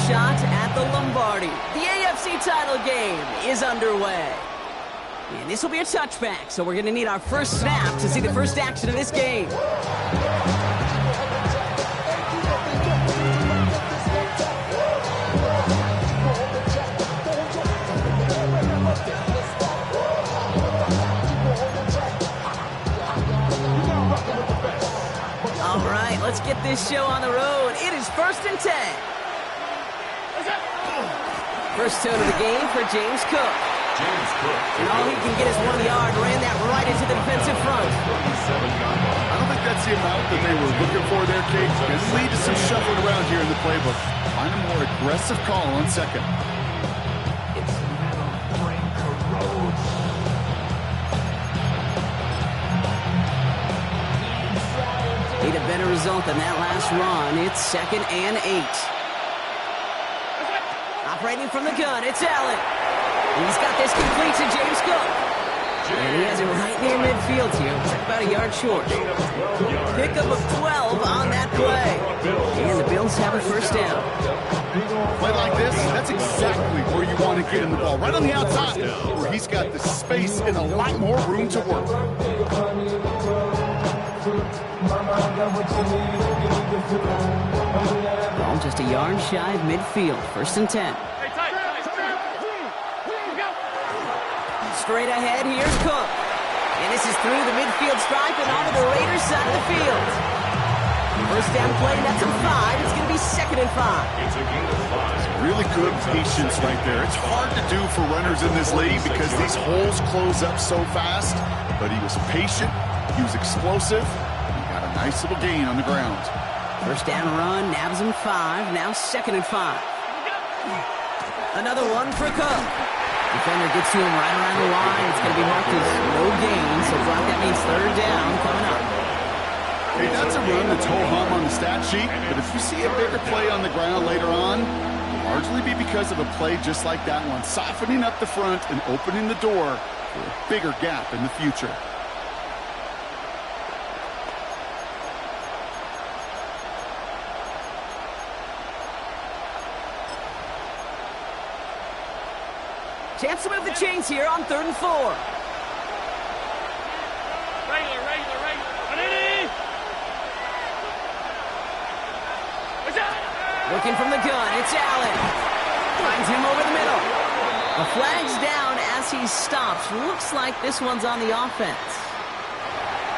shot at the Lombardi. The AFC title game is underway. And this will be a touchback, so we're going to need our first snap to see the first action of this game. All right, let's get this show on the road. It is 1st and 10. First tone of the game for James Cook. And all he can get is 1 yard. Ran that right into the defensive front. I don't think that's the amount that they were looking for there, Kate. It can lead to some shuffling around here in the playbook. Find a more aggressive call on second. Need a better result than that last run. It's 2nd and 8. Operating from the gun, it's Allen. He's got this complete to James Cook. And he has it right near midfield here. It's about a yard short. Pickup of 12 on that play. And the Bills have a first down. Play like this, that's exactly where you want to get him the ball. Right on the outside, where he's got the space and a lot more room to work. Ball just a yard shy of midfield. 1st and 10. Straight ahead, here's Cook. And this is through the midfield stripe and onto the Raiders side of the field. First down play, that's a 5. It's going to be 2nd and 5. Really good patience right there. It's hard to do for runners in this league because these holes close up so fast. But he was patient, he was explosive, and he got a nice little gain on the ground. First down run, nabs him 5. Now 2nd and 5. Another one for Cook. Defender gets to him right around the line. It's going to be marked as no gain, so that means 3rd down coming up. Hey, that's a run that's ho-hum on the stat sheet, but if you see a bigger play on the ground later on, it'll largely be because of a play just like that one, softening up the front and opening the door for a bigger gap in the future. Chance to move the chains here on 3rd and 4. Looking from the gun, it's Allen. Finds him over the middle. A flag's down as he stops. Looks like this one's on the offense.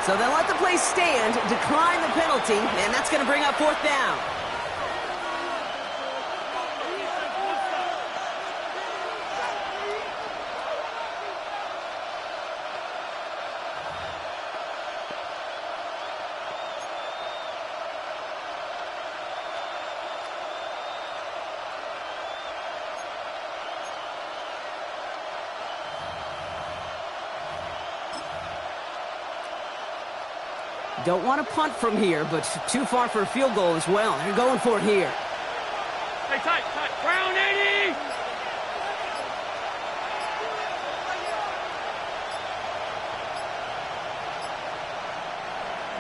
So they'll let the play stand, decline the penalty, and that's going to bring up 4th down. Don't want to punt from here, but too far for a field goal as well. They're going for it here. Hey, tight. Brown 80!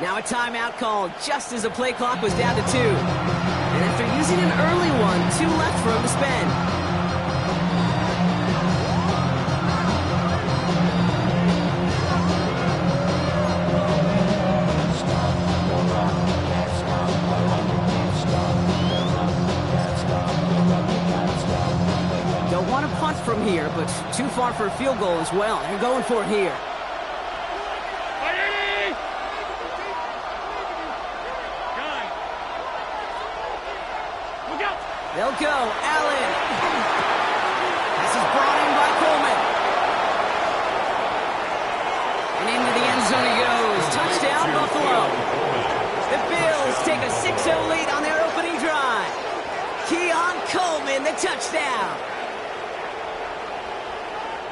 Now a timeout called just as the play clock was down to 2. And after using an early one, 2 left for him to spend. Don't want to punt from here, but too far for a field goal as well. They're going for it here. They'll go. Allen. This is brought in by Coleman. And into the end zone he goes. Touchdown, Buffalo. The Bills take a 6-0 lead on their opening drive. Keon Coleman, the touchdown.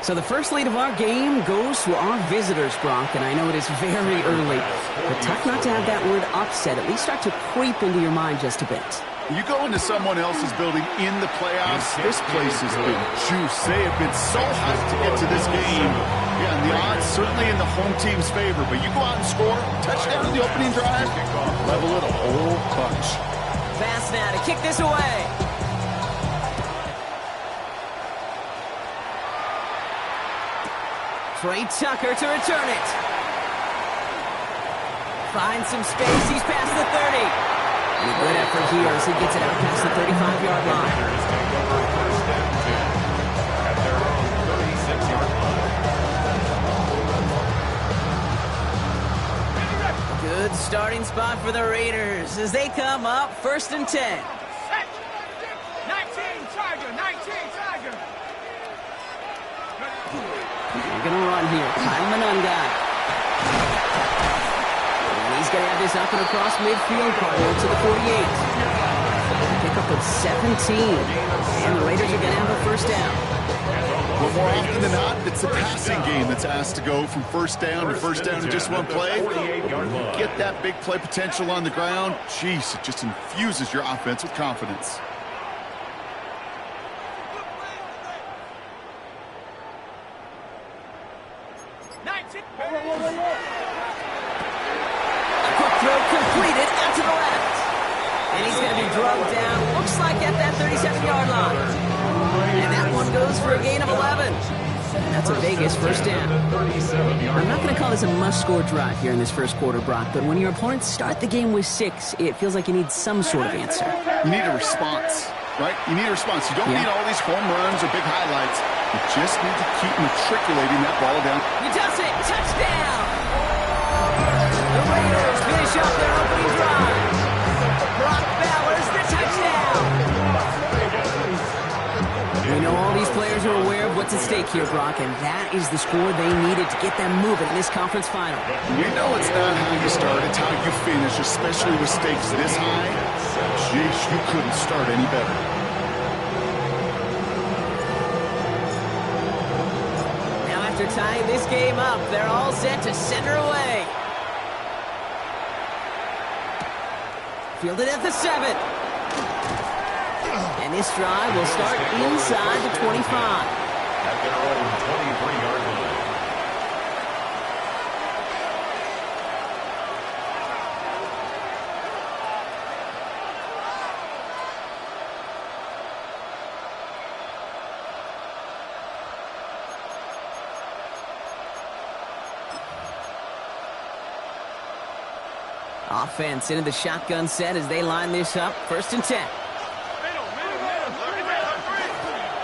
So the first lead of our game goes to our visitors, Brock, and I know it is very early, but tough not to have that word upset at least start to creep into your mind just a bit. You go into someone else's building in the playoffs, this place has been juice. They have been so hyped to get to this game. Yeah, and the odds certainly in the home team's favor, but you go out and score, touchdown in the opening drive, level it a whole bunch. Pass now to kick this away. Trey Tucker to return it. Finds some space. He's past the 30. And a good effort here as he gets it out past the 35-yard line. At their own 36-yard line. Good starting spot for the Raiders as they come up 1st and 10. 19 Tiger, 19 Tiger. They're going to run here. Kyle Monangai. And he's going to have this up and across midfield, partner, to the 48. Pick up of 17. And the Raiders are going to have a first down. But more often than not, it's the passing game that's asked to go from first down in just one play. Get that big play potential on the ground. Jeez, it just infuses your offense with confidence. Quick throw completed out to the left. And he's going to be drugged down, looks like at that 37-yard line. And that one goes for a gain of 11. That's a Vegas first down. I'm not going to call this a must-score drive here in this first quarter, Brock, but when your opponents start the game with 6, it feels like you need some sort of answer. You need a response, right? You need a response. You don't need all these home runs or big highlights. You just need to keep matriculating that ball down. He does it! Touchdown! The Raiders finish up their opening drive. Brock Bowers, the touchdown! We know all these players are aware of what's at stake here, Brock, and that is the score they needed to get them moving in this conference final. We know it's not how you start, it's how you finish, especially with stakes this high. Jeez, you couldn't start any better. Now after tying this game up, they're all set to center away. Fielded at the 7. And this drive will start inside the 25. At their own 23-yard line. Offense into the shotgun set as they line this up. 1st and 10.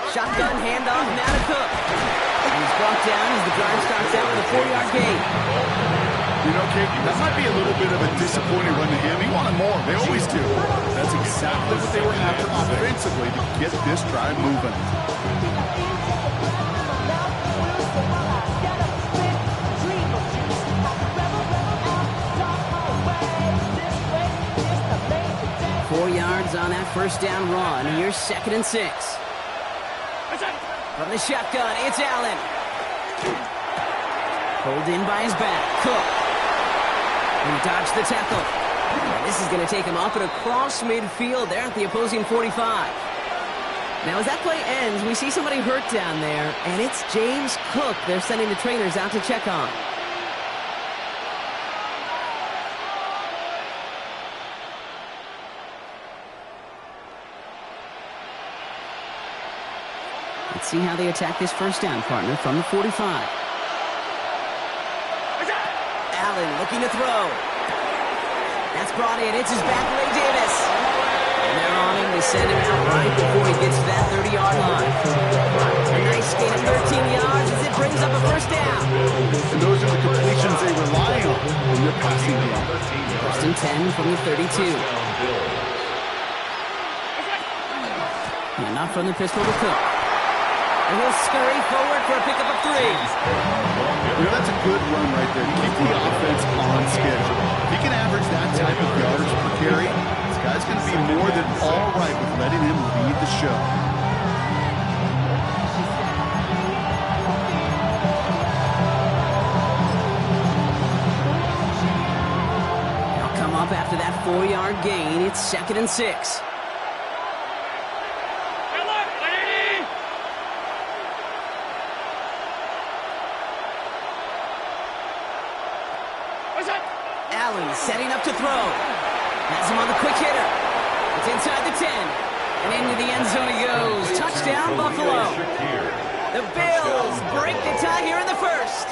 Shotgun handoff now to Cook. And he's brought down as the drive starts out with a 4-yard gain. You know, Kate, that might be a little bit of a disappointing run to him. He wanted more. They always do. That's exactly what they were after offensively to get this drive moving. 4 yards on that first down run. Here's 2nd and 6. From the shotgun, it's Allen. Pulled in by his back. Cook. He dodged the tackle. And this is going to take him up and across midfield there at the opposing 45. Now, as that play ends, we see somebody hurt down there, and it's James Cook they're sending the trainers out to check on. Let's see how they attack this first down, partner, from the 45. Allen looking to throw. That's brought in. It's his back, Ray Davis. And they're on him to send him out right before he gets to that 30-yard line. A nice gain of 13 yards as it brings up a first down. And those are the completions they rely on in their passing game. 1st and 10 from the 32. And not from the pistol to Cook. And he'll scurry forward for a pickup of 3. You know, that's a good run right there. Keep the offense on schedule. If he can average that type of yards per carry, this guy's going to be more than all right with letting him lead the show. Now come up after that 4-yard gain. It's 2nd and 6. Allen setting up to throw. Has him on the quick hitter. It's inside the 10. And into the end zone he goes. Touchdown, Buffalo. The Bills Eagles break the tie here in the first.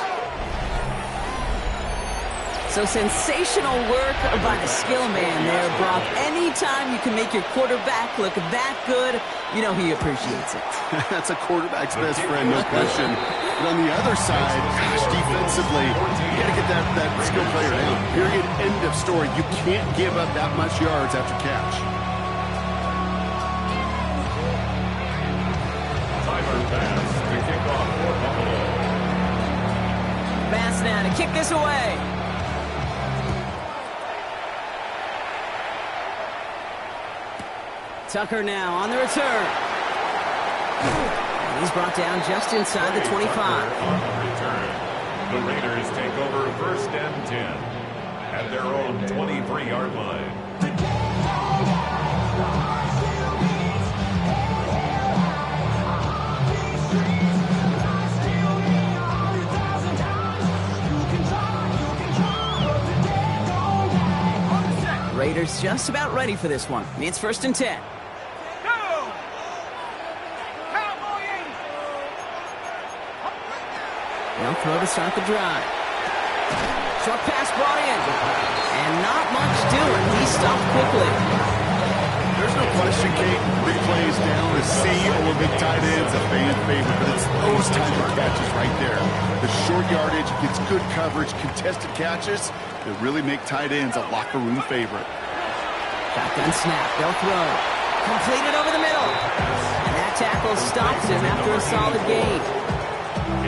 So sensational work by the skill man there, Brock. Anytime you can make your quarterback look that good, you know he appreciates it. That's a quarterback's best friend, no question. But on the other side, gosh, defensively, you got to get that skill player down. Period, end of story. You can't give up that much yards after catch. Tyler Bass to kick off for Buffalo. Bass now to kick this away. Tucker now on the return. And he's brought down just inside the 25. On the return, the Raiders take over 1st and 10 at their own 23-yard line. Raiders just about ready for this one. It's 1st and 10. They'll throw to start the drive. Short pass brought in. And not much doing. He stopped quickly. There's no question, Kate. Big plays down to C or big tight ends, a fan favorite. But it's those type of catches right there. The short yardage, gets good coverage, contested catches that really make tight ends a locker room favorite. Shotgun snap. They'll throw. Completed over the middle. And that tackle stops him after a solid gain.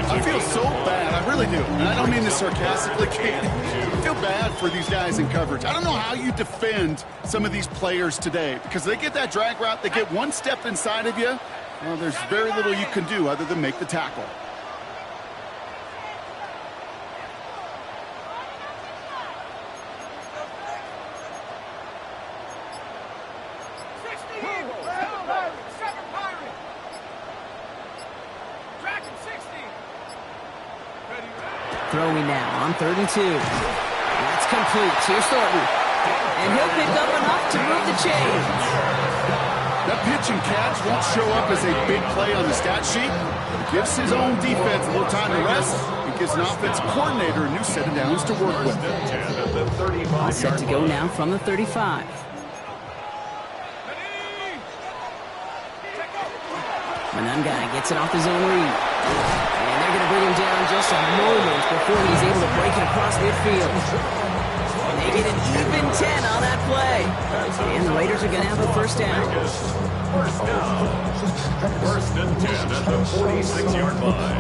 I feel so bad. I really do. And I don't mean this sarcastically, Kate. I feel bad for these guys in coverage. I don't know how you defend some of these players today because they get that drag route, they get one step inside of you. Well, there's very little you can do other than make the tackle. Throwing now on 3rd and 2. That's complete. Here's Thornton. And he'll pick up enough to move the chains. That pitch and catch won't show up as a big play on the stat sheet. It gives his own defense a little time to rest. It gives an offensive coordinator a new set of downs to work with. All set to go now from the 35. Manungai gets it off his own read. And they're going to bring him down just a moment before he's able to break it across midfield. They get an even 10 on that play. And the Raiders are going to have a 1st down. 1st and 10 at the 46-yard line.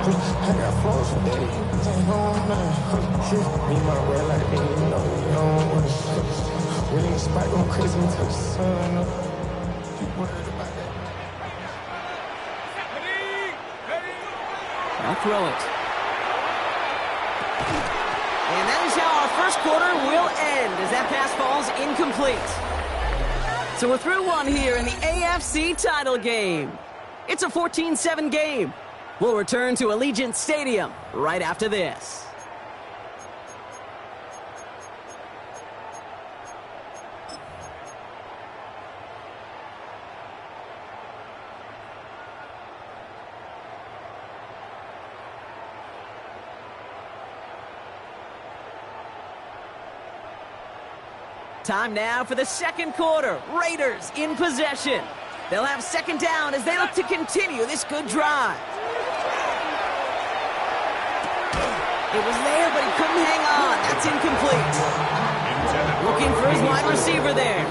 I'll throw it. And that is how our first quarter will end as that pass falls incomplete. So we're through one here in the AFC title game. It's a 14-7 game. We'll return to Allegiant Stadium right after this. Time now for the second quarter. Raiders in possession. They'll have 2nd down as they look to continue this good drive. It was there, but he couldn't hang on. That's incomplete. Looking for his wide receiver there.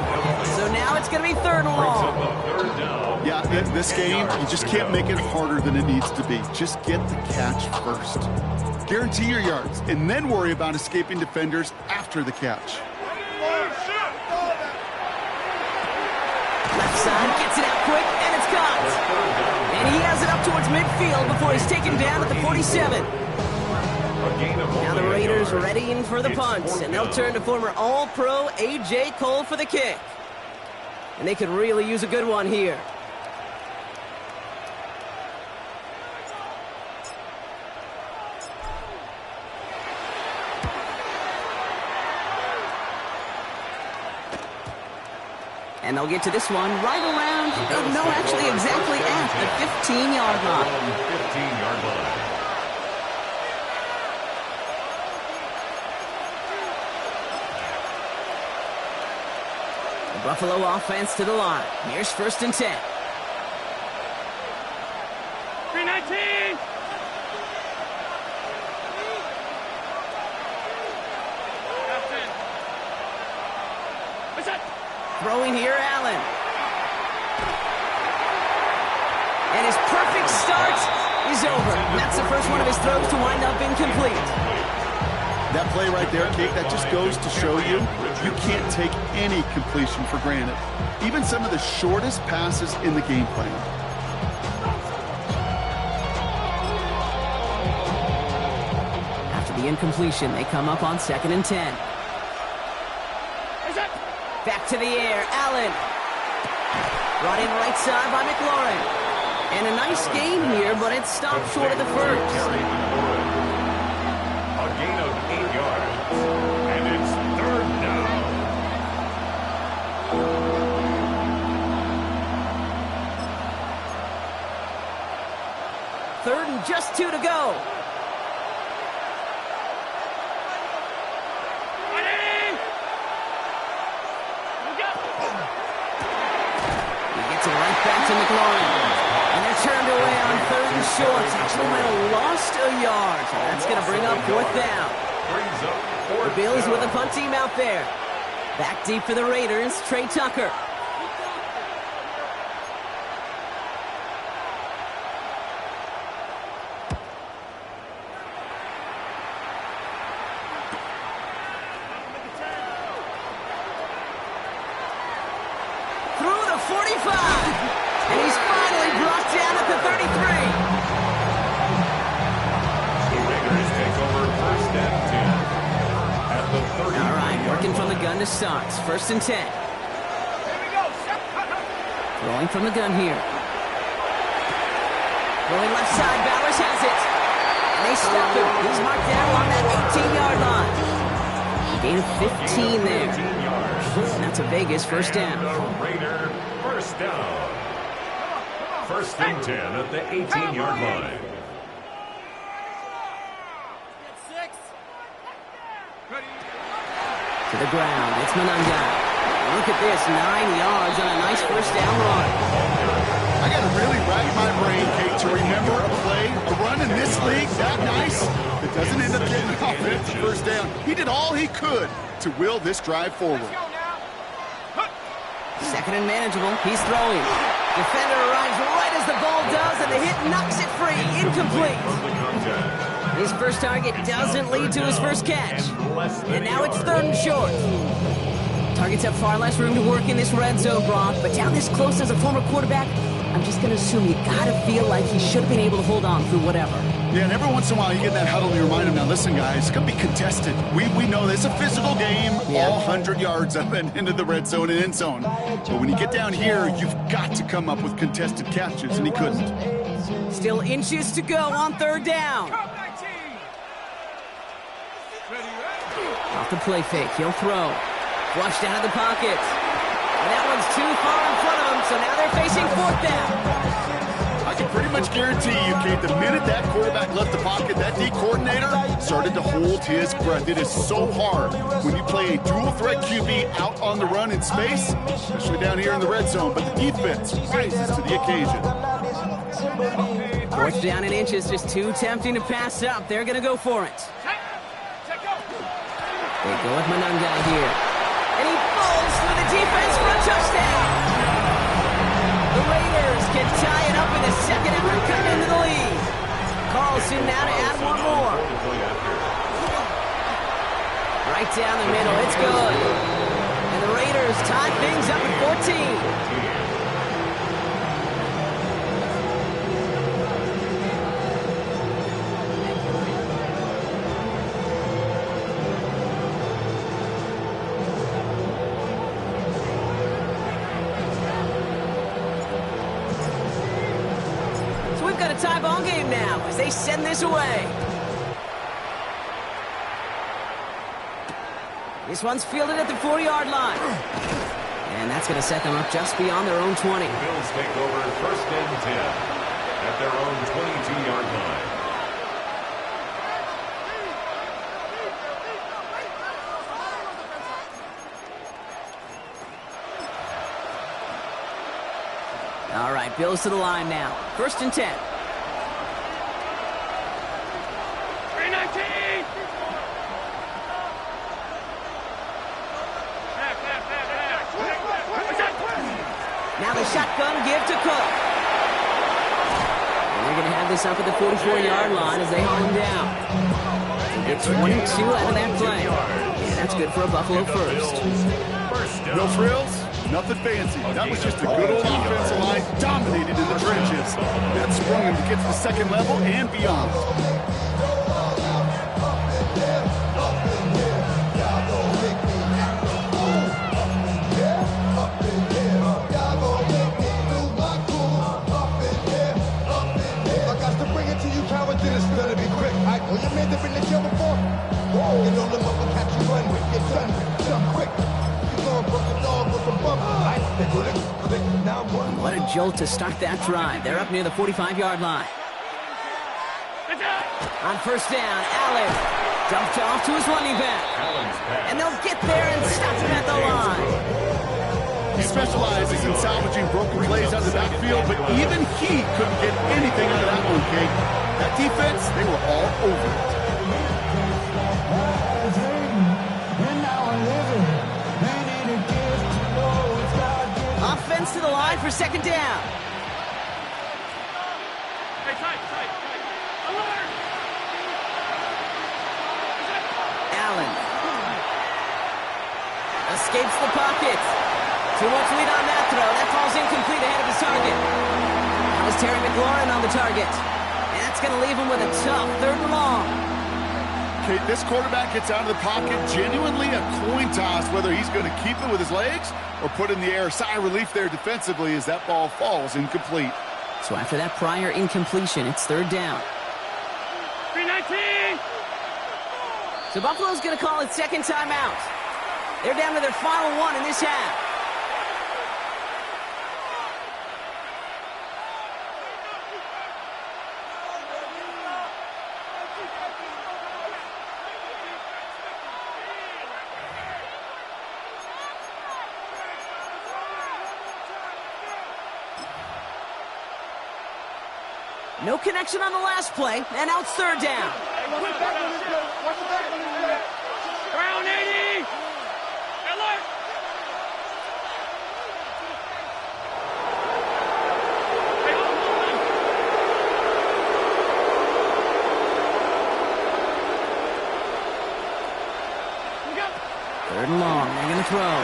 So now it's going to be 3rd and long. Yeah, this game, you just can't make it harder than it needs to be. Just get the catch first. Guarantee your yards, and then worry about escaping defenders after the catch. Left side gets it out quick, and it's caught. And he has it up towards midfield before he's taken down at the 47. Now the Raiders readying for the punt, and they'll turn to former All-Pro A.J. Cole for the kick. And they could really use a good one here. And they'll get to this one right around, no, actually exactly at the 15-yard line. 15-yard line. Buffalo offense to the line. Here's 1st and 10. 319. Throwing here, Allen. And his perfect start is over. That's the first one of his throws to wind up incomplete. That play right there, Kate, that just goes to show you can't take any completion for granted. Even some of the shortest passes in the game plan. After the incompletion, they come up on 2nd and 10. Back to the air, Allen. Brought in right side by McLaurin. And a nice gain here, but it stopped short of the first. A gain of 8 yards. And it's 3rd down. Third and just 2 to go. Back to McLaurin. And they're turned away on 3rd and short. Actually might have lost a yard. So that's going to bring up 4th down. The Bills with a punt team out there. Back deep for the Raiders, Trey Tucker. Through the 45. And he's finally brought down at the 33. The Raiders take over 1st and 10 at the 30. All right, working from the gun to start. 1st and 10. Here we go. Throwing from the gun here. Going left side, Bowers has it. And they stop him. He's marked down on that 18-yard line. Gain of 15 there. And that's a Vegas 1st down. The Raider 1st down. 1st and 10 at the 18-yard line. To the ground, it's Monangai. Look at this, 9 yards on a nice 1st down run. I got to really rack my brain, Kate, to remember a play, a run in this league that nice that doesn't end up getting an offensive 1st down. He did all he could to will this drive forward. 2nd and manageable, he's throwing. Defender arrives right as the ball does, and the hit knocks it free, incomplete. His first target doesn't lead to his first catch. And now it's 3rd and short. Targets have far less room to work in this red zone, Brock, but down this close as a former quarterback, I'm just going to assume you got to feel like he should have been able to hold on through whatever. Yeah, and every once in a while you get in that huddle and you remind him, now listen, guys, it's going to be contested. We know this is a physical game, all 100 yards up and into the red zone and end zone. But when you get down here, you've got to come up with contested catches, and he couldn't. Still inches to go on 3rd down. Off the play fake, he'll throw. Flushed out of the pocket. And that one's too far in front of him, so now they're facing 4th down. I can pretty much guarantee you, Kate, the minute that quarterback left the pocket, that D coordinator started to hold his breath. It is so hard when you play a dual-threat QB out on the run in space, especially down here in the red zone, but the defense rises to the occasion. 4th down in inches, just too tempting to pass up. They're going to go for it. They go with Monangai here. And he falls through the defense for a touchdown. The Raiders can tie it up in the 2nd after cutting into the lead. Carlson now to add one more. Right down the middle, it's good. And the Raiders tie things up at 14. Tie ball game now as they send this away. This one's fielded at the 4-yard line. And that's going to set them up just beyond their own 20. The Bills take over 1st and 10 at their own 22-yard line. All right, Bills to the line now. 1st and 10. 319. Now the shotgun give to Cook. And they're going to have this up at the 44-yard line as they haul him down. He gets 22 out of that play. Yeah, that's good for a Buffalo first. No frills, nothing fancy. That was just a good old offensive line dominated in the trenches. That sprung him to get to the second level and beyond. It's gonna be quick. I know you made the been jail before. You know them up and catch you run with your son. Jump quick. You gonna broke the dog with a bump. Now one. What a jolt to start that drive. They're up near the 45-yard line. On 1st down, Allen dumped off to his running back. And they'll get there and stop him at the line. He specializes in salvaging broken plays out of the backfield, but even he couldn't get anything out of that one, Kate. That defense, they were all over it. Offense to the line for 2nd down. Hey, tight. Alert! Allen escapes the pocket. Too much lead on that throw. That falls incomplete ahead of his target. That was Terry McLaurin on the target. And that's going to leave him with a tough 3rd and long. Kate, this quarterback gets out of the pocket, genuinely a coin toss whether he's going to keep it with his legs or put in the air. Sigh of relief there defensively as that ball falls incomplete. So after that prior incompletion, it's 3rd down. 319. So Buffalo's going to call it 2nd timeout. They're down to their final one in this half. No connection on the last play, and now it's 3rd down. Brown 80. Alert. Third and long, they're going to throw.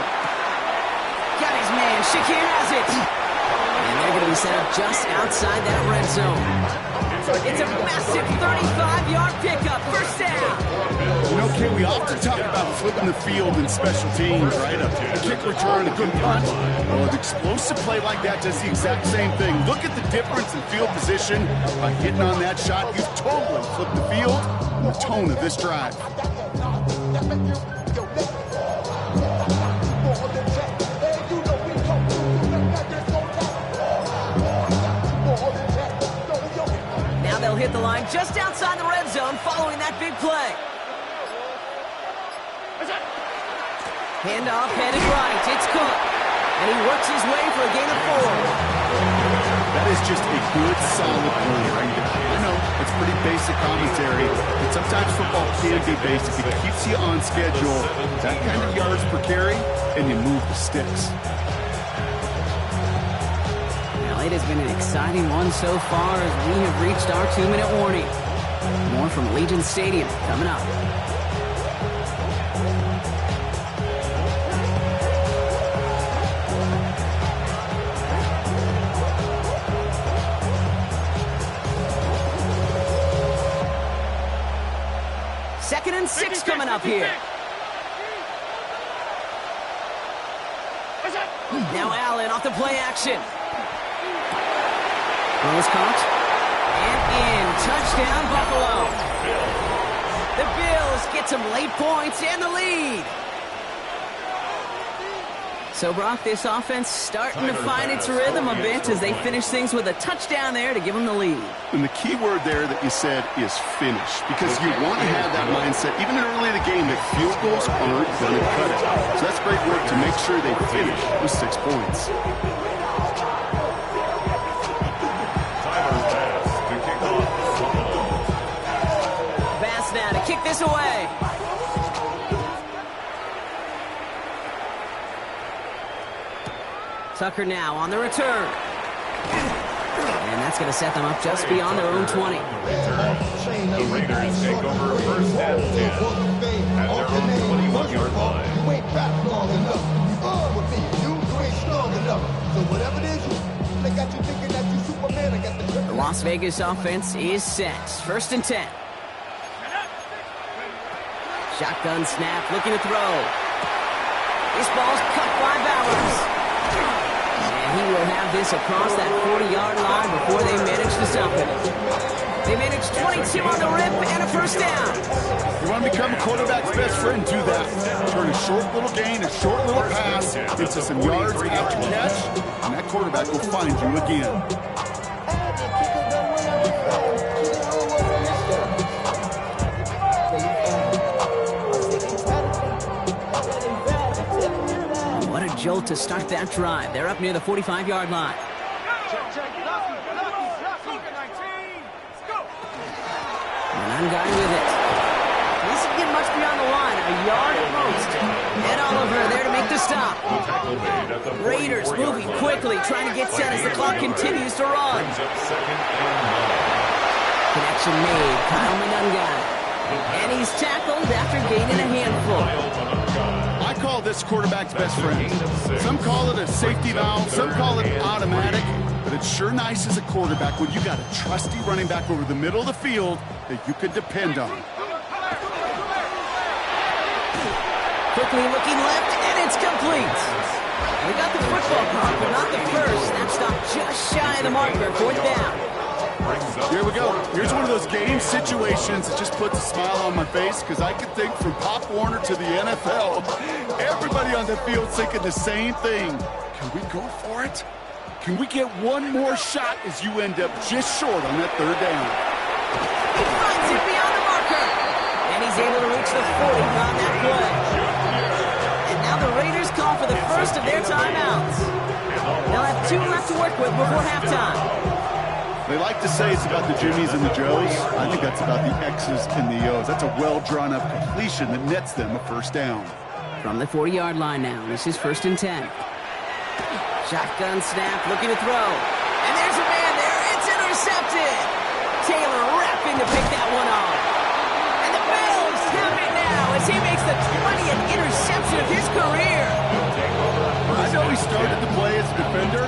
Got his man, Shakir has it. And they're going to be set up just outside that red zone. It's a massive 35-yard pickup, 1st down. You know, Kate, we often talk about flipping the field in special teams, right? A kick return, a good punt. Well, an explosive play like that does the exact same thing. Look at the difference in field position by hitting on that shot. You've totally flipped the field and the tone of this drive. They'll hit the line just outside the red zone following that big play. Handoff headed right. It's Cook. And he works his way for a gain of 4. That is just a good, solid play right there. I know, it's pretty basic commentary, but sometimes football can be basic. It keeps you on schedule. That kind of yards per carry, and you move the sticks. It has been an exciting one so far as we have reached our 2-minute warning. More from Legion Stadium coming up. Second and 6 coming up here. Now Allen off the play action. Was caught. And in. Touchdown, Buffalo. The Bills get some late points and the lead. So, Brock, this offense starting to find its rhythm a bit as they finish things with a touchdown there to give them the lead. And the key word there that you said is finish, because you want to have that mindset, even early in the game, that field goals aren't going to cut it. So that's great work to make sure they finish with 6 points. this away. Tucker now on the return. And that's going to set them up just beyond their own 20. The Raiders take over first and 10 at their own 21-yard line. You ain't back long enough. You on with me. You ain't strong enough. So whatever it is, they got you thinking that you Superman. I got the The Las Vegas offense is set. First and 10. Shotgun snap, looking to throw. This ball's cut by Bowers. And he will have this across that 40-yard line before they manage to stop it. They managed 22 on the rip and a first down. You want to become a quarterback's best friend, do that. Turn a short little gain, a short little pass into some yards after catch, and that quarterback will find you again. What a jolt to start that drive. They're up near the 45-yard line. Guy with it. This is getting much beyond the line. A yard at most. Ed Oliver there to make the stop. Raiders moving quickly, trying to get set as the clock continues to run. Connection made. Kyle Monangai. And he's tackled after gaining a handful. I call this quarterback's best friend. Some call it a safety valve, some call it automatic, but it's sure nice as a quarterback when you got a trusty running back over the middle of the field that you can depend on. Quickly looking left, and it's complete. We got the football caught, but not the first. That stopped just shy of the marker. Fourth down. Here we go. Here's one of those game situations that just puts a smile on my face because I can think from Pop Warner to the NFL. Everybody on the field thinking the same thing. Can we go for it? Can we get one more shot as you end up just short on that third down? He finds it beyond the marker. And he's able to reach the 40 on that play. And now the Raiders call for the first of their timeouts. They'll have 2 left to work with before halftime. They like to say it's about the Jimmies and the Joes. I think that's about the X's and the O's. That's a well-drawn-up completion that nets them a first down. From the 40-yard line now, this is first and 10. Shotgun snap, looking to throw. And there's a man there. It's intercepted. Taylor wrapping to pick that one off. And the Bills have it now as he makes the 20th interception of his career. I know he started to play as a defender.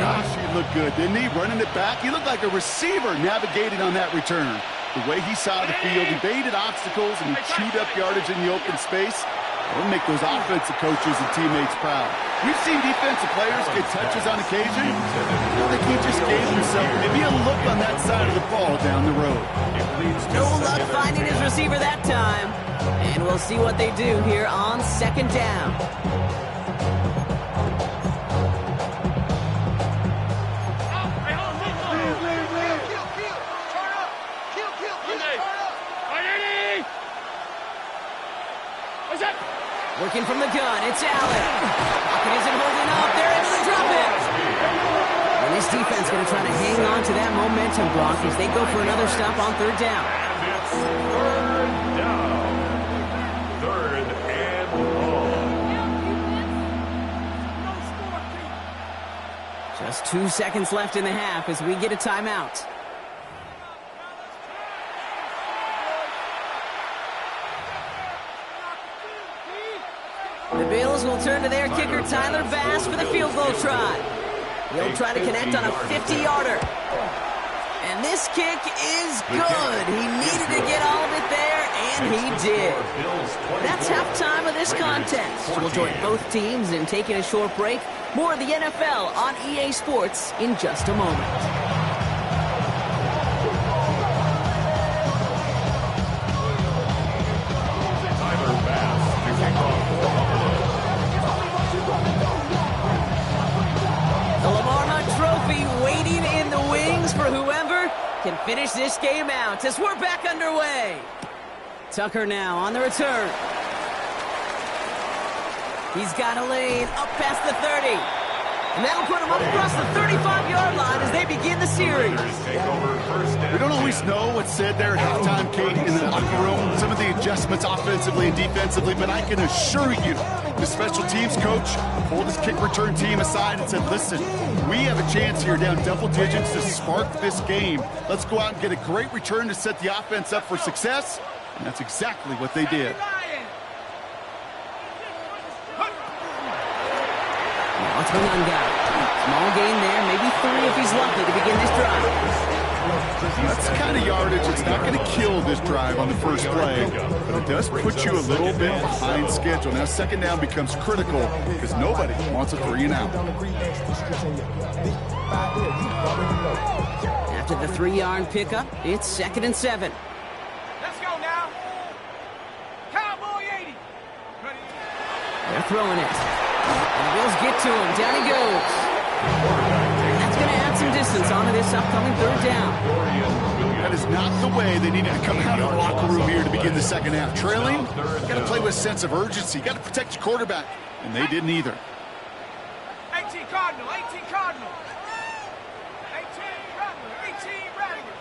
Gosh, he looked good, didn't he? Running it back. He looked like a receiver navigating on that return. The way he saw the field, he baited obstacles, and he chewed up yardage in the open space. It'll make those offensive coaches and teammates proud. We've seen defensive players get touches on occasion. I think he just gave himself maybe a look on that side of the ball down the road. No luck finding his receiver that time. And we'll see what they do here on second down. Working from the gun, it's Allen. Pocket isn't holding up. They're able to drop it. And this defense going to try to hang on to that momentum block as they go for another stop on third down. Third and long. Just 2 seconds left in the half as we get a timeout. The Bills will turn to their kicker, Tyler Bass, for the field goal try. He'll try to connect on a 50-yarder. And this kick is good. He needed to get all of it there, and he did. That's halftime of this contest. We'll join both teams in taking a short break. More of the NFL on EA Sports in just a moment. Waiting in the wings for whoever can finish this game out as we're back underway. Tucker now on the return. He's got a lane up past the 30. And that'll put them up across the 35-yard line as they begin the series. We don't always know what's said there at halftime, Kate, in the locker room, some of the adjustments offensively and defensively, but I can assure you the special teams coach pulled his kick return team aside and said, listen, we have a chance here down double digits to spark this game. Let's go out and get a great return to set the offense up for success, and that's exactly what they did. Now it's Monanga. Small gain there, maybe 3 if he's lucky to begin this drive. That's the kind of yardage it's not going to kill this drive on the first play, but it does put you a little bit behind schedule. Now second down becomes critical because nobody wants a 3-and-out. After the 3-yard pickup, it's 2nd and 7. Let's go now. Cowboy 80. They're throwing it. And the Bills get to him. Down he goes. And that's going to add some distance onto this upcoming 3rd down. That is not the way they needed to come out of the locker room here to begin the second half. Trailing, got to play with a sense of urgency. Got to protect your quarterback, and they didn't either. 18 Cardinal, 18 Cardinal. 18 Rattler, 18 Rattler.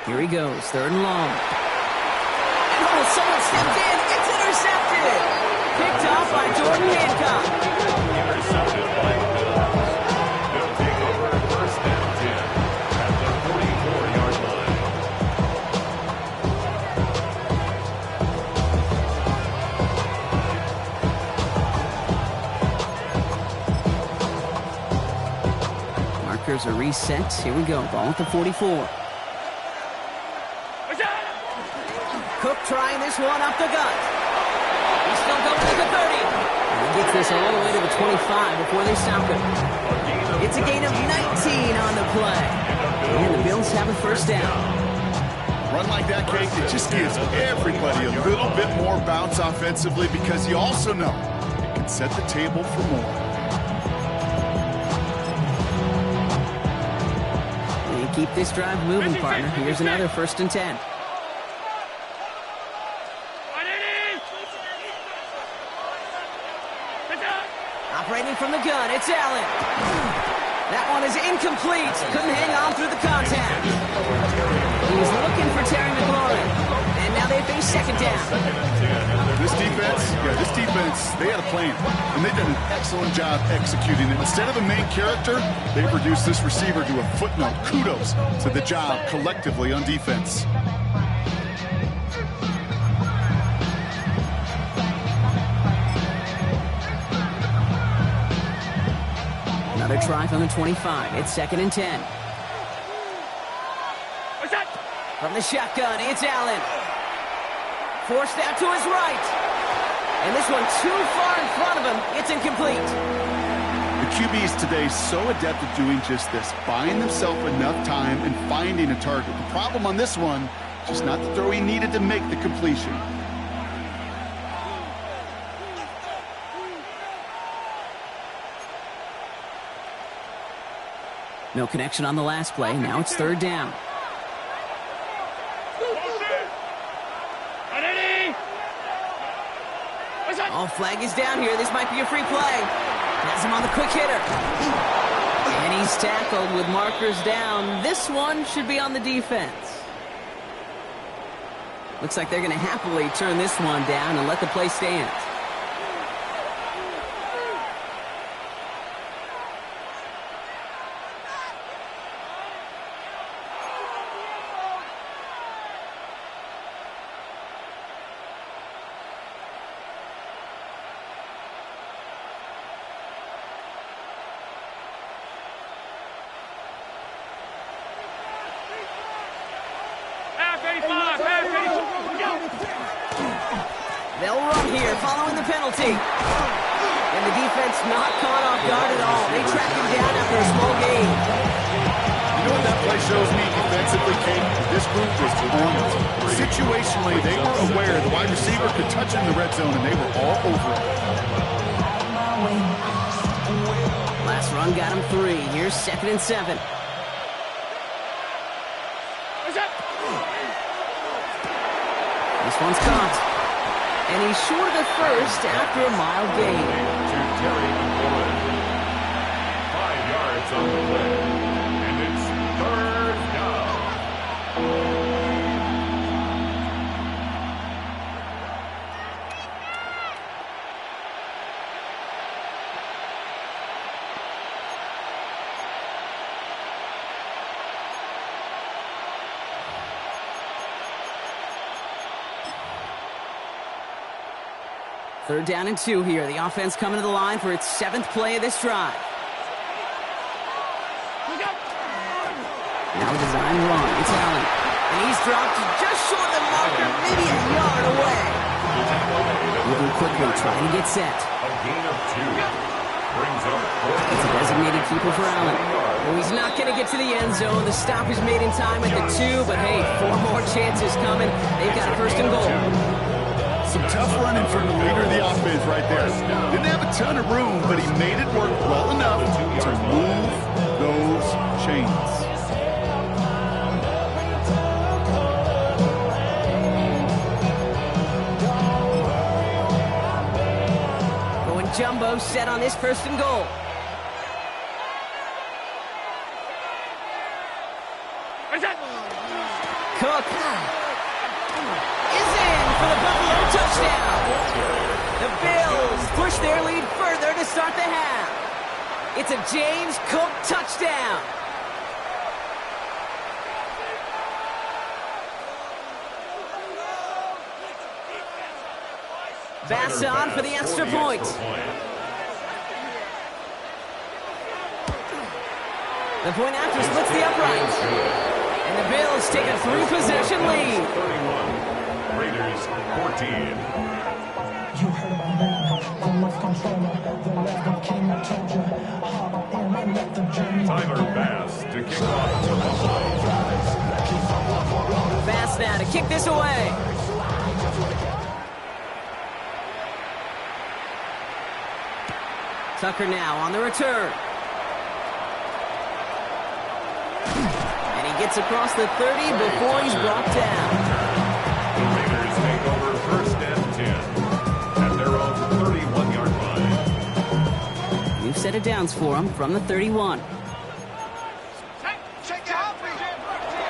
Here he goes, 3rd and long. And oh, someone stepped in. It's intercepted. Picked off by Jordan Hancock. Intercepted by Bills. They'll take over 1st and 10 at the 44-yard line. Markers are reset. Here we go. Ball at the 44. Cook trying this one up the gut. He's still going to the 30. And he gets this all the way to the 25 before they stop him. It's a gain of 19 on the play. And the Bills have a 1st down. Run like that, Kate, it just gives everybody a little bit more bounce offensively because you also know it can set the table for more. They keep this drive moving, partner. Here's another 1st and 10. Operating from the gun, it's Allen. That one is incomplete. Couldn't hang on through the contact. He was looking for Terry McLaurin. And now they face 2nd down. This defense, they had a plan. And they did an excellent job executing it. Instead of a main character, they reduced this receiver to a footnote. Kudos to the job collectively on defense. Another try from the 25. It's 2nd and 10. What's that? From the shotgun, it's Allen. Forced out to his right. And this one too far in front of him. It's incomplete. The QBs today so adept at doing just this, buying themselves enough time and finding a target. The problem on this one, just not the throw he needed to make the completion. No connection on the last play. Now it's 3rd down. Oh, flag is down here. This might be a free play. Has him on the quick hitter. And he's tackled with markers down. This one should be on the defense. Looks like they're going to happily turn this one down and let the play stand. They'll run here following the penalty. And the defense not caught off guard at all. They track him down after a small gain. You know what that play shows me defensively, Kate? This group was on it. Situationally, they were aware the wide receiver could touch it in the red zone, and they were all over it. Last run got him 3. Here's 2nd and 7. This one's caught. And he's short of the first after a mild gain. To Terry McLaurin. 5 yards on the play. And it's third down. Third down and 2 here. The offense coming to the line for its 7th play of this drive. Now a design run. It's Allen. And he's dropped just short of the marker, maybe a yard away. Moving quickly, trying to get set. A gain of 2. Brings up It's a designated keeper for Allen. Oh, he's not going to get to the end zone. The stop is made in time at the 2, but hey, 4 more chances coming. They've got a first and goal. Some tough running from the leader of the offense right there. Didn't have a ton of room, but he made it work well enough to move those chains. Going jumbo set on this first and goal. Cook is in for the Buffalo touchdown. The Bills push their lead further to start the half. It's a James Cook touchdown. Bass on for the extra point. The point after splits the uprights. And the Bills take a 3-possession lead. 31. Raiders 14. You heard about that. The love controller. The left king, I told you. Hop in and let the journey. Tyler Bass to kick off the Buffalo. Bass now to kick this away. Tucker now on the return. And he gets across the 30 before he's brought down. The Raiders take over first and 10 at their own 31-yard line. New set of downs for him from the 31.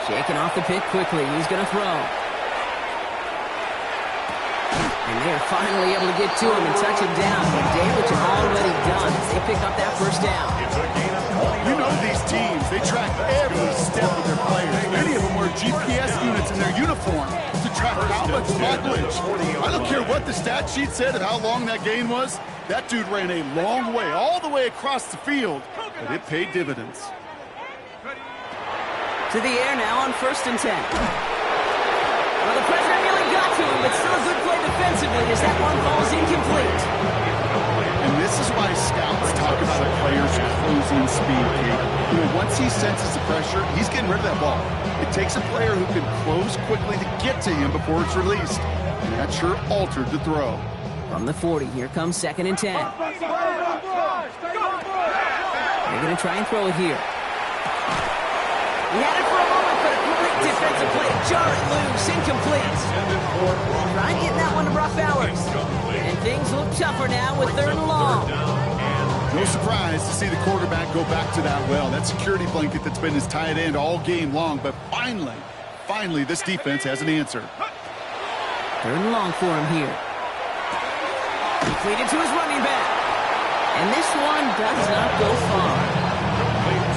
Shaking off the pick quickly. He's going to throw. And they're finally able to get to him and touch him down. But damage already done as they pick up that first down. It's a gain of 20. You know these teams, they track every step of their players. Many of them wear GPS units in their uniform to track how much mileage. I don't care what the stat sheet said of how long that gain was. That dude ran a long way, all the way across the field, but it paid dividends. To the air now on first and 10. Well, the pressure nearly got to him, but still a good play defensively as that one falls incomplete. And this is why scouts talk about a player's closing speed, Kate. You know, once he senses the pressure, he's getting rid of that ball. It takes a player who can close quickly to get to him before it's released. And that sure altered the throw. From the 40, here comes second and 10. They're going to try and throw it here. He had it for a moment, but a great defensive play. Jar it loose, incomplete. Trying getting that one to Brock Bowers. And things look tougher now with third and long. No surprise to see the quarterback go back to that well. That security blanket that's been his tight end all game long. But finally, this defense has an answer. Third and long for him here. Completed to his running back. And this one does not go far.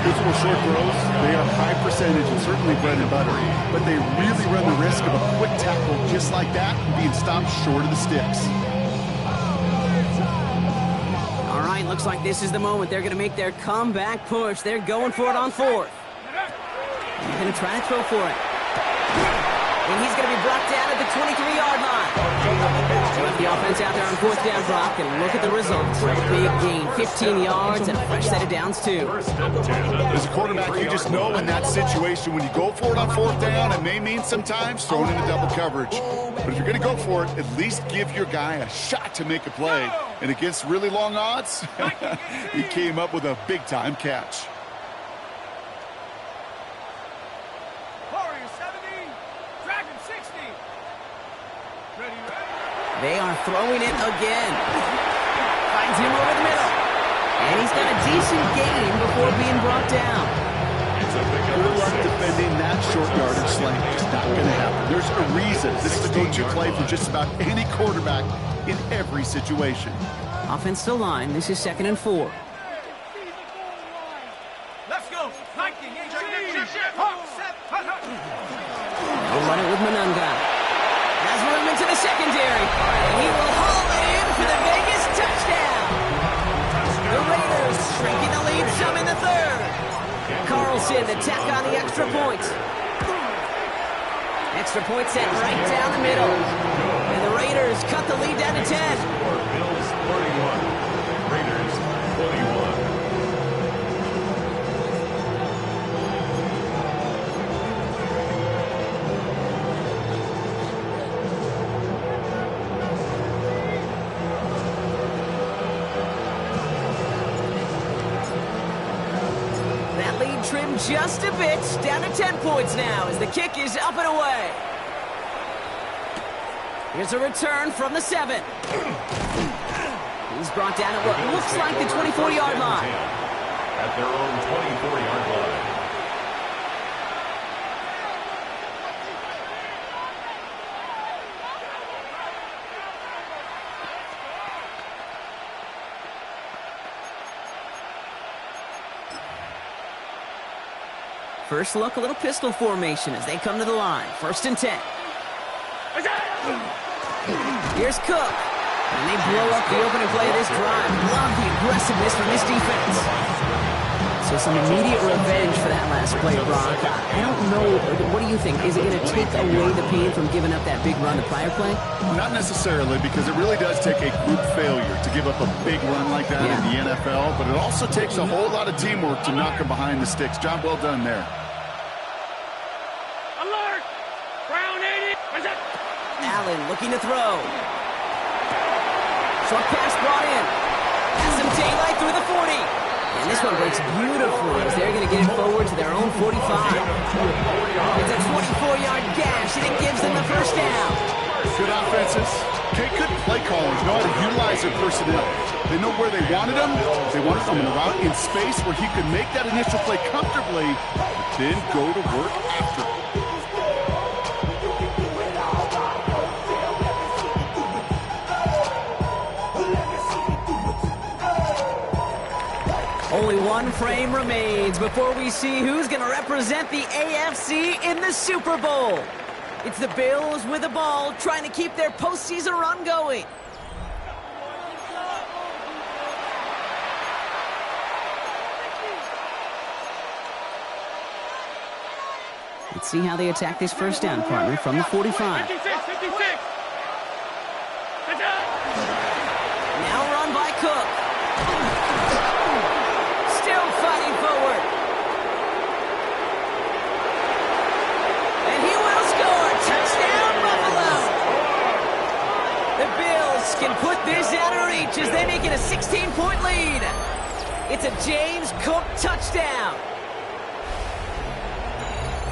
Those little short throws, they are high percentage and certainly bread and butter. But they really run the risk of a quick tackle just like that and being stopped short of the sticks. All right, looks like this is the moment. They're going to make their comeback push. They're going for it on fourth. He's going to try to throw for it. And he's going to be brought down at the 23-yard line. Left the offense out there on fourth down, Brock, and look at the results. A big gain, 15 yards, and a fresh set of downs, too. As a quarterback, you just know in that situation, when you go for it on fourth down, it may mean sometimes throwing into double coverage. But if you're going to go for it, at least give your guy a shot to make a play. And against really long odds, he came up with a big-time catch. They are throwing it again. Finds him over the middle. And he's got a decent gain before being brought down. Good luck defending that short yardage slant. It's not going to happen. There's a reason this is the go-to play for just about any quarterback in every situation. Offensive line, this is 2nd and 4. Let's go. Lightning. They'll run it with Monunga. Has room into the secondary. And he will haul it in for the Vegas touchdown. The Raiders shrinking the lead some in the 3rd. Carlson to tack on the extra point. Extra point set right down the middle. And the Raiders cut the lead down to 10. Bills 41, Raiders 41. That lead trimmed just a bit, down to 10 points now as the kick is up and away. Here's a return from the 7. He's brought down at what looks like the 24-yard line. At their own 24-yard line. First look, a little pistol formation as they come to the line. 1st and 10. Here's Cook. And they blow up the opening play of this drive. Love the aggressiveness from this defense. So some immediate revenge for that last play, Brock. I don't know. What do you think? Is it going to take away the pain from giving up that big run the prior play? Not necessarily, because it really does take a group failure to give up a big run like that in the NFL, but it also takes a whole lot of teamwork to knock them behind the sticks. Job well done there. Alert! Brown 80. What's up? Allen looking to throw. Short pass brought in. Has some daylight through the 40. And this one breaks beautifully as they're going to get it forward to their own 45. It's a 24-yard gash, and it gives them the first down. Good offenses. Okay, good play callers know how to utilize their personnel. They know where they wanted them. They wanted them in a route in space where he could make that initial play comfortably, but then go to work after. Only one frame remains before we see who's going to represent the AFC in the Super Bowl. It's the Bills with the ball, trying to keep their postseason run going. Let's see how they attack this first down, partner, from the 45. 56. Now run by Cook. Still fighting forward. And he will score. Touchdown, Buffalo. The Bills can put this out of reach as they make it a 16-point lead. It's a James Cook touchdown.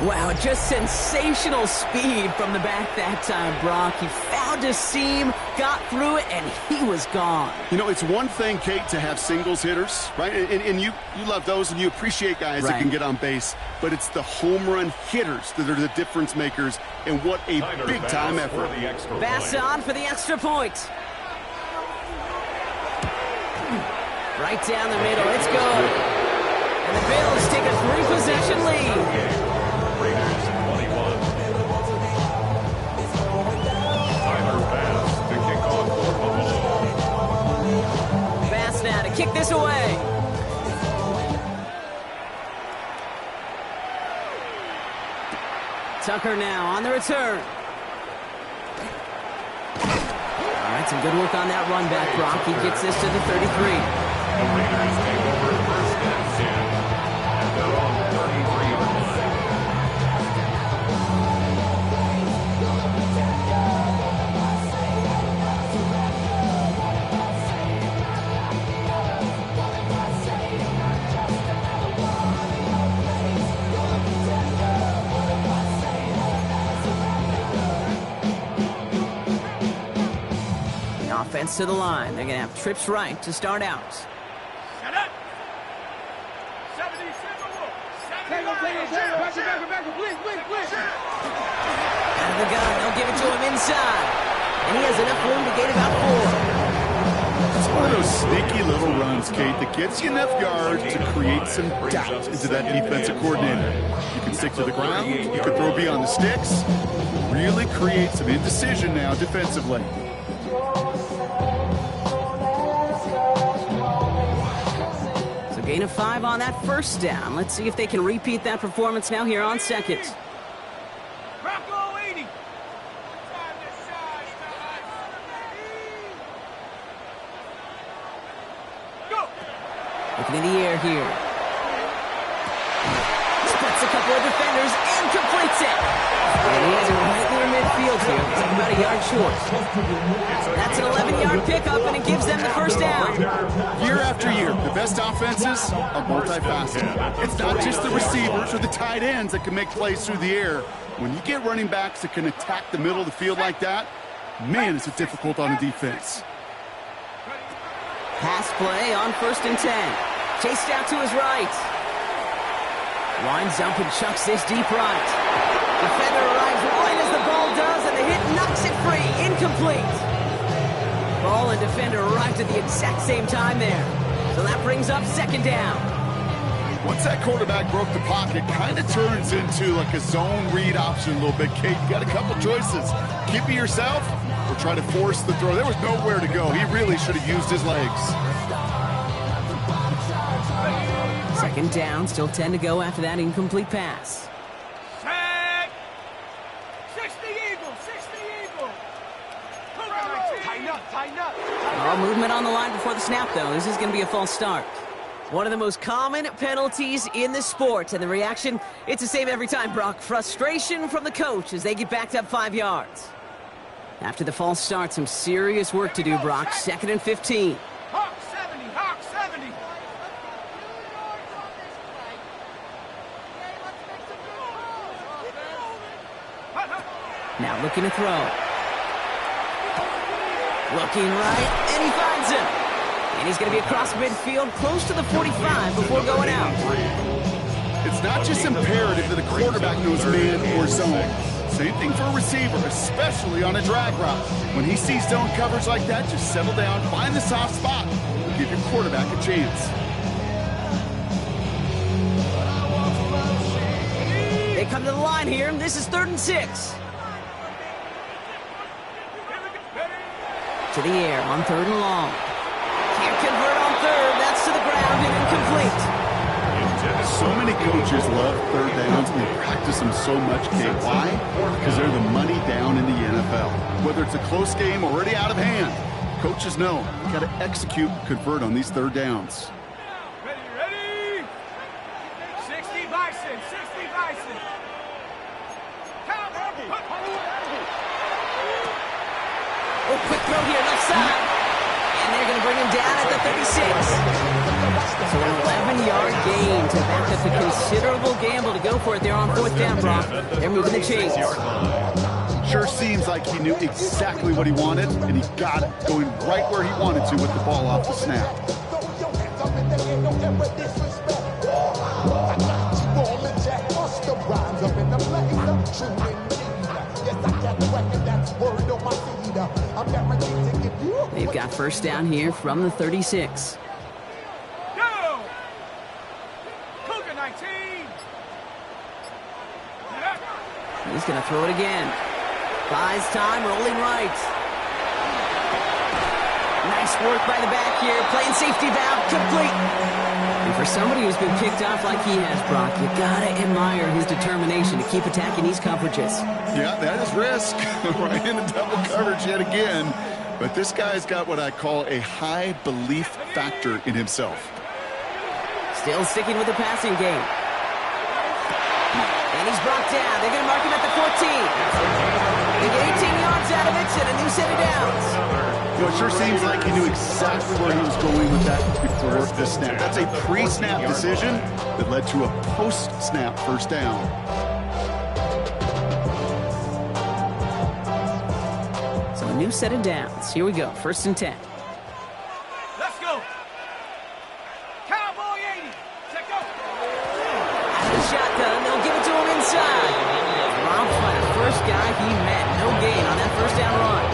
Wow, just sensational speed from the back that time, Brock. He found a seam, got through it, and he was gone. You know, it's one thing, Kate, to have singles hitters, right? And you love those, and you appreciate guys that can get on base. But it's the home run hitters that are the difference makers, and what a big-time effort. Bass on for the extra point. Right down the middle. It's good. And the Bills take a 3-possession lead. Raiders 21. Tyler Bass to kick off for Buffalo. Bass now to kick this away. Tucker now on the return. All right, some good work on that run back, Brock. He gets this to the 33. The Raiders take over 1st and 10 at their own 33-yard line. downs to the line. They're going to have trips right to start out. Set up. 70, Out of the gun, they'll give it to him inside. And he has enough room to gain about 4. It's one of those sneaky little runs, Kate, that gets you enough yards to create some doubt into that defensive coordinator. You can stick to the ground, you can throw beyond the sticks, really create some indecision now defensively. So gain of 5 on that first down. Let's see if they can repeat that performance now here on second. Rocco 80. Go. Looking in the air here. Splits a couple of defenders and completes it. And he has it right near midfield here. It's about a yard short. That's an 11-yard pickup, and it gives them the first down. Year after year, the best offenses are multifaceted. It's not just the receivers or the tight ends that can make plays through the air. When you get running backs that can attack the middle of the field like that, man, is it difficult on a defense. Pass play on 1st and 10. Chased out to his right. Winds up and chucks this deep right. Defender arrives right as the ball does, and the hit knocks it free. Incomplete. Ball and defender arrived at the exact same time there. So that brings up 2nd down. Once that quarterback broke the pocket, kind of turns into like a zone read option a little bit. Kate, you got a couple choices. Keep it yourself or try to force the throw. There was nowhere to go. He really should have used his legs. 2nd down, still 10 to go after that incomplete pass. Set. 60 Eagle. 60 Eagle. Tighten up. All movement on the line before the snap, though. This is going to be a false start. One of the most common penalties in the sport, and the reaction, it's the same every time, Brock. Frustration from the coach as they get backed up 5 yards. After the false start, some serious work to do, Brock. 2nd and 15. Hawk 70. Hawk 70. Now looking to throw. Looking right, and he finds him. And he's going to be across midfield, close to the 45 before going out. It's not just imperative that the quarterback knows man or zone. Same thing for a receiver, especially on a drag route. When he sees zone coverage like that, just settle down, find the soft spot, and give your quarterback a chance. They come to the line here, and this is 3rd and 6. To the air on 3rd and long. Can't convert on 3rd. That's to the ground and incomplete. So many coaches love 3rd downs. We practice them so much, Kate. Why? Because they're the money down in the NFL. Whether it's a close game or already out of hand, coaches know you got to execute, convert on these 3rd downs. Ready? 60 Bison. 60 Bison. Oh, quick throw here, left side. And they're going to bring him down at the 36. So an 11-yard gain to back up a considerable gamble to go for it there on 4th down, Brock. They're moving the chains. Sure seems like he knew exactly what he wanted, and he got it, going right where he wanted to with the ball off the snap. They've got 1st down here from the 36. Go! Cougar 19. He's going to throw it again. Buys time, rolling right. Nice work by the back here. Playing safety valve, complete. And for somebody who's been picked off like he has, Brock, you got to admire his determination to keep attacking these coverages. Yeah, that is risk. Right into double coverage yet again. But this guy's got what I call a high belief factor in himself. Still sticking with the passing game. And he's brought down. They're going to mark him at the 14. They get 18 yards out of it and a new set of downs. You know, it sure seems like he knew exactly where he was going with that before this snap. That's a pre-snap decision that led to a post-snap 1st down. new set of downs. Here we go, 1st and 10. Let's go. Cowboy 80. Check go. Out of the shotgun, they'll give it to him inside. Dropped by the first guy he met. No gain on that 1st down run.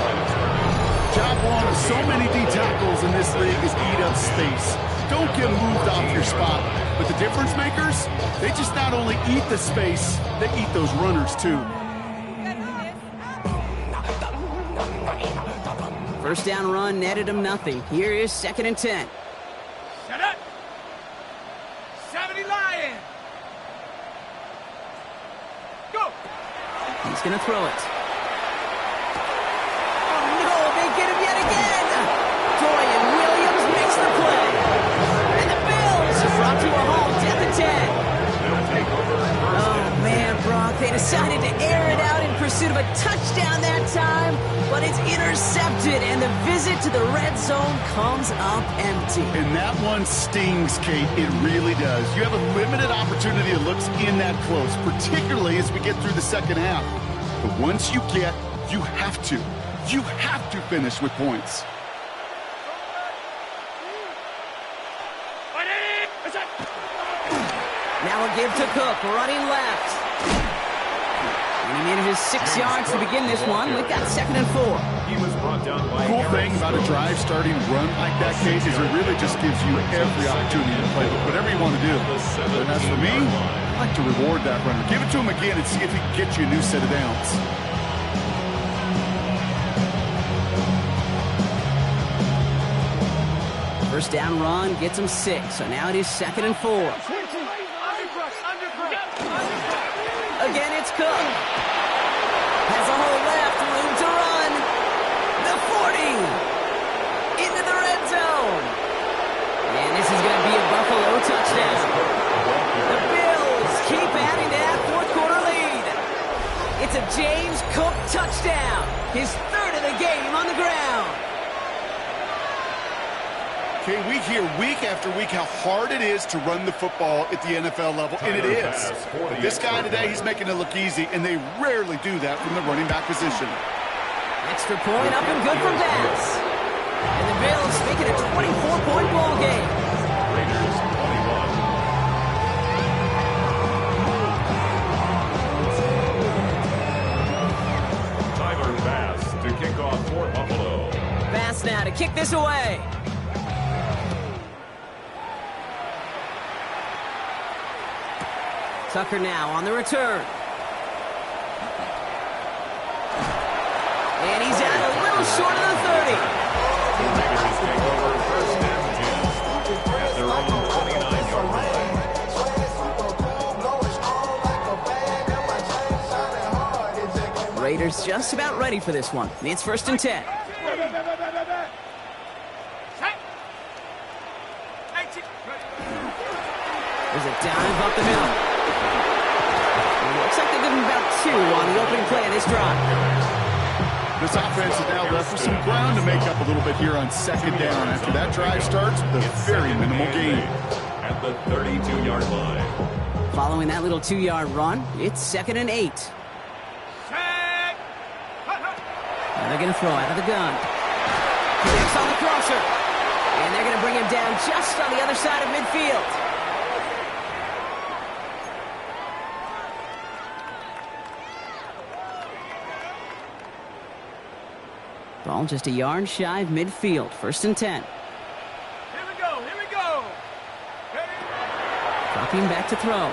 Job one of so many D tackles in this league is eat up space. Don't get moved off your spot. But the difference makers, they just not only eat the space, they eat those runners too. 1st down run netted him nothing. Here is 2nd and 10. Shut up. 70 Lion. Go. He's going to throw it. Oh, no, they get him yet again. Dorian Williams makes the play. And the Bills are brought to a halt at the 10. Oh, man, Brock, they decided to air it out in pursuit of a touchdown that time, but it's intercepted, and the visit to the red zone comes up empty. And that one stings, Kate. It really does. You have a limited opportunity that looks in that close, particularly as we get through the 2nd half. But once you have to finish with points. Now a give to Cook, running left. And he manages 6 yards to begin this one. We've got 2nd and 4. He was brought down by Cool thing about a drive starting run like that, Kate, is it really just gives you every opportunity to play whatever you want to do. But as for me, I like to reward that runner. Give it to him again and see if he can get you a new set of downs. First down run gets him 6, so now it is 2nd and 4. Again, it's Cook. Has a hole left, room to run. The 40. Into the red zone. And this is going to be a Buffalo touchdown. The Bills keep adding to that 4th quarter lead. It's a James Cook touchdown. His 3rd of the game on the ground. Okay, we hear week after week how hard it is to run the football at the NFL level, and it is. But this guy today, he's making it look easy, and they rarely do that from the running back position. Extra point up and good for Bass. And the Bills make it a 24-point ball game. Raiders 21. Tyler Bass to kick off for Buffalo. Bass now to kick this away. Tucker now on the return. And he's out a little short of the 30. The Raiders take over 1st and 10 at their own 29-yard line. Raiders just about ready for this one. It's 1st and 10. There's a dive up the middle. Looks like they're giving about 2 on the opening play of this drive. This offense is now left with some ground to make up a little bit here on 2nd down. After that drive starts with a very minimal gain. At the 32-yard line. Following that little 2-yard run, it's 2nd and 8. Now they're going to throw out of the gun. Connects on the crosser. And they're going to bring him down just on the other side of midfield. Ball just a yard shy of midfield. 1st and 10. Here we go. Dropping back to throw.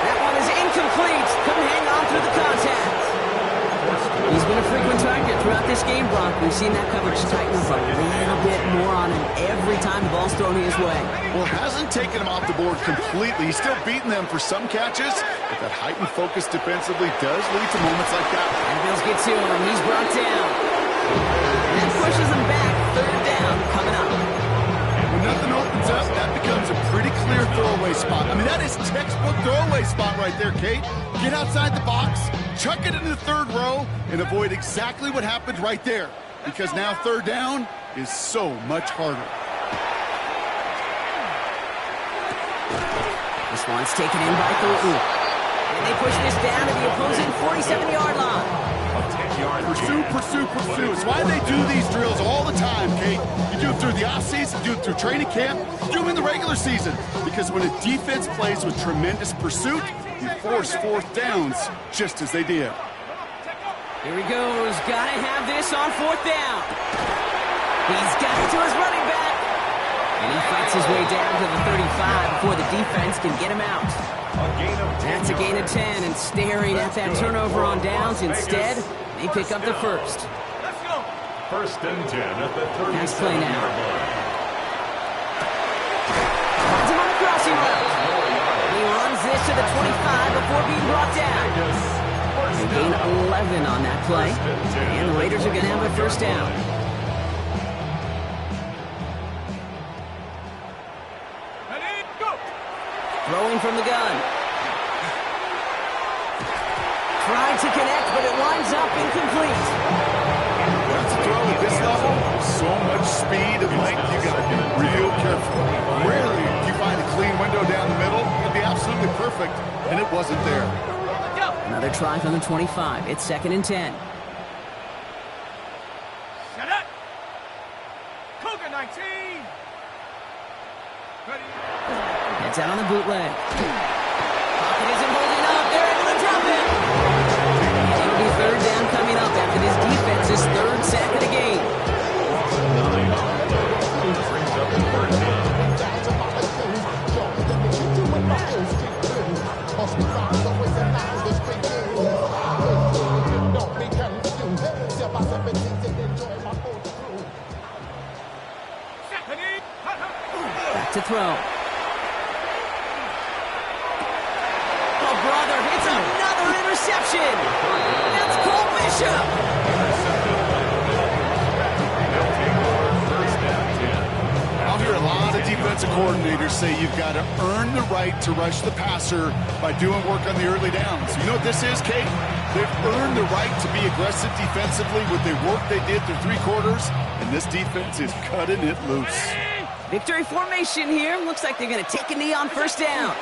That one is incomplete. Couldn't hang on through the contact. He's been a frequent target throughout this game, Brock. We've seen that coverage tighten up a little bit more on him every time the ball's thrown his way. Well, hasn't taken him off the board completely. He's still beating them for some catches, but that heightened focus defensively does lead to moments like that. And Bills get to him. He's brought down. And that pushes him back. 3rd down coming up. When nothing opens up, that becomes a pretty clear throwaway spot. I mean, that is textbook throwaway spot right there, Kate. Get outside the box, chuck it into the 3rd row, and avoid exactly what happened right there. Because now 3rd down is so much harder. This one's taken in by Thornton. And they push this down to the opposing 47-yard line. A 10-yard Pursue, gain. pursue, pursue. It's why they do these drills all the time, Kate. You do it through the offseason, do it through training camp, do them in the regular season. Because when a defense plays with tremendous pursuit, you force fourth downs just as they did. Here he goes. Got to have this on fourth down. He's got it to his running back. And he fights his way down to the 35 before the defense can get him out. A gain of 10 That's a gain of yards. 10, and staring at that turnover on downs. Instead, they pick up the first. Let's go. First and 10 at the Pass play now. 37-yard line. Finds him on the crossing route. He runs this to the 25 before being brought down. First Gain down. 11 on that play. And the Raiders are going to have a first down. Ready, go. Throwing from the gun. Tried to connect, but it winds up incomplete. When it's a throw at this level, so much speed and length, you got to be real careful. Rarely do you find a clean window down the middle. It'd be absolutely perfect, and it wasn't there. Go. Another try from the 25. It's 2nd and 10. Set up. Cougar 19. Ready. Gets out on the bootleg. Pocket isn't holding up. They're able to drop it. And it'll be third down coming up after this defense's third sack of the game. Brings up the third down. Ready. Hut, hut. Back to throw. Oh, brother, it's another interception. That's Cole Bishop. They'll take over first and 10. I'll hear a lot of defensive coordinators say you've got to earn the right to rush the passer by doing work on the early downs. You know what this is, Kate? They've earned the right to be aggressive defensively with the work they did through 3 quarters, and this defense is cutting it loose. Victory formation here. Looks like they're going to take a knee on first down.